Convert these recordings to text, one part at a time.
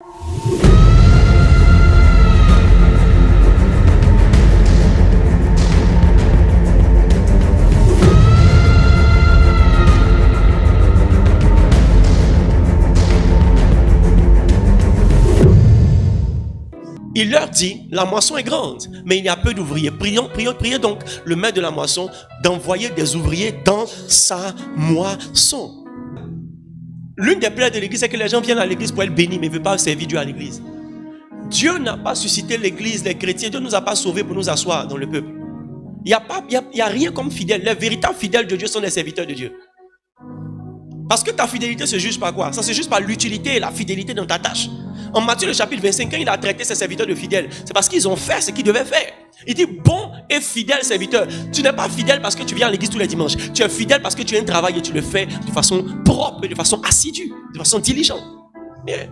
Il leur dit, la moisson est grande, mais il y a peu d'ouvriers. Prions donc le maître de la moisson d'envoyer des ouvriers dans sa moisson. L'une des plaintes de l'église, c'est que les gens viennent à l'église pour être bénis, mais ne veulent pas servir Dieu à l'église. Dieu n'a pas suscité l'église, les chrétiens. Dieu ne nous a pas sauvés pour nous asseoir dans le peuple. Il n'y a rien comme fidèle. Les véritables fidèles de Dieu sont les serviteurs de Dieu. Parce que ta fidélité se juge par quoi? Ça se juge par l'utilité et la fidélité dans ta tâche. En Matthieu le chapitre 25, quand il a traité ses serviteurs de fidèles, c'est parce qu'ils ont fait ce qu'ils devaient faire. Il dit, bon et fidèle serviteur. Tu n'es pas fidèle parce que tu viens à l'église tous les dimanches. Tu es fidèle parce que tu as un travail et tu le fais de façon propre, de façon assidue, de façon diligente. Yeah.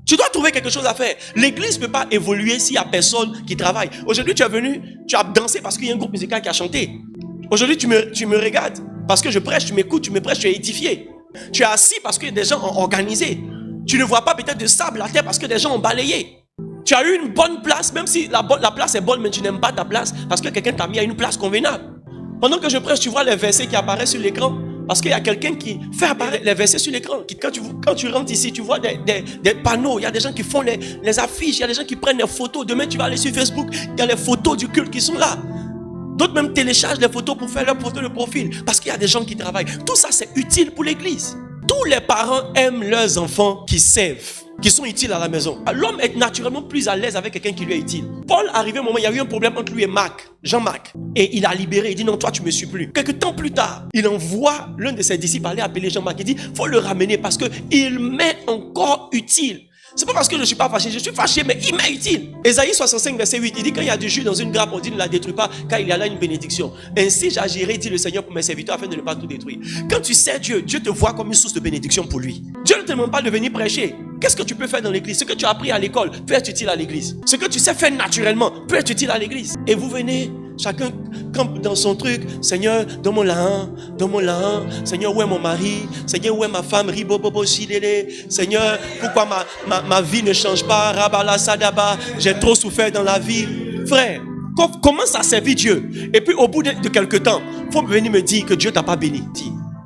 Tu dois trouver quelque chose à faire. L'église ne peut pas évoluer s'il n'y a personne qui travaille. Aujourd'hui, tu es venu, tu as dansé parce qu'il y a un groupe musical qui a chanté. Aujourd'hui, tu me regardes parce que je prêche, tu m'écoutes, tu me prêches, tu es édifié. Tu es assis parce que des gens ont organisé. Tu ne vois pas peut-être de sable à terre parce que des gens ont balayé. Tu as eu une bonne place, même si la place est bonne, mais tu n'aimes pas ta place parce que quelqu'un t'a mis à une place convenable. Pendant que je prêche, tu vois les versets qui apparaissent sur l'écran parce qu'il y a quelqu'un qui fait apparaître les versets sur l'écran. Quand tu rentres ici, tu vois des panneaux. Il y a des gens qui font les affiches, il y a des gens qui prennent les photos. Demain, tu vas aller sur Facebook, il y a les photos du culte qui sont là. D'autres même téléchargent les photos pour faire leur photo de profil parce qu'il y a des gens qui travaillent. Tout ça, c'est utile pour l'église. Tous les parents aiment leurs enfants qui servent, qui sont utiles à la maison. L'homme est naturellement plus à l'aise avec quelqu'un qui lui est utile. Paul, arrivé un moment, il y a eu un problème entre lui et Jean-Marc. Et il a libéré, il dit non, toi tu me suis plus. Quelques temps plus tard, il envoie l'un de ses disciples aller appeler Jean-Marc. Il dit, faut le ramener parce qu'il m'est encore utile. C'est pas parce que je ne suis pas fâché, je suis fâché, mais il m'est utile. Ésaïe 65, verset 8, il dit, quand il y a du jus dans une grappe, on dit ne la détruis pas, car il y a là une bénédiction. Ainsi j'agirai, dit le Seigneur, pour mes serviteurs, afin de ne pas tout détruire. Quand tu sais Dieu, Dieu te voit comme une source de bénédiction pour lui. Dieu ne te demande pas de venir prêcher. Qu'est-ce que tu peux faire dans l'église? Ce que tu as appris à l'école peut être utile à l'église. Ce que tu sais faire naturellement peut être utile à l'église. Et vous venez, chacun campe dans son truc. Seigneur, donne-moi un. Seigneur, où est mon mari? Seigneur, où est ma femme? Ribobobo chilele. Seigneur, pourquoi ma vie ne change pas? Rabala sadaba. J'ai trop souffert dans la vie. Frère, commence à servir Dieu. Et puis au bout de quelque temps, il faut venir me dire que Dieu t'a pas béni.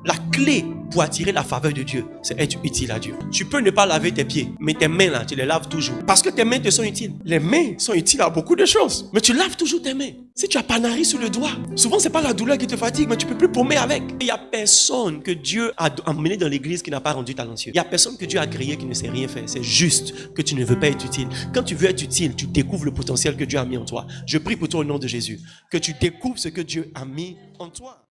La clé pour attirer la faveur de Dieu, c'est être utile à Dieu. Tu peux ne pas laver tes pieds, mais tes mains là, tu les laves toujours. Parce que tes mains te sont utiles. Les mains sont utiles à beaucoup de choses. Mais tu laves toujours tes mains. Si tu as panari sous le doigt, souvent c'est pas la douleur qui te fatigue, mais tu peux plus paumer avec. Il n'y a personne que Dieu a emmené dans l'église qui n'a pas rendu talentueux. Il n'y a personne que Dieu a créé qui ne sait rien faire. C'est juste que tu ne veux pas être utile. Quand tu veux être utile, tu découvres le potentiel que Dieu a mis en toi. Je prie pour toi au nom de Jésus, que tu découvres ce que Dieu a mis en toi.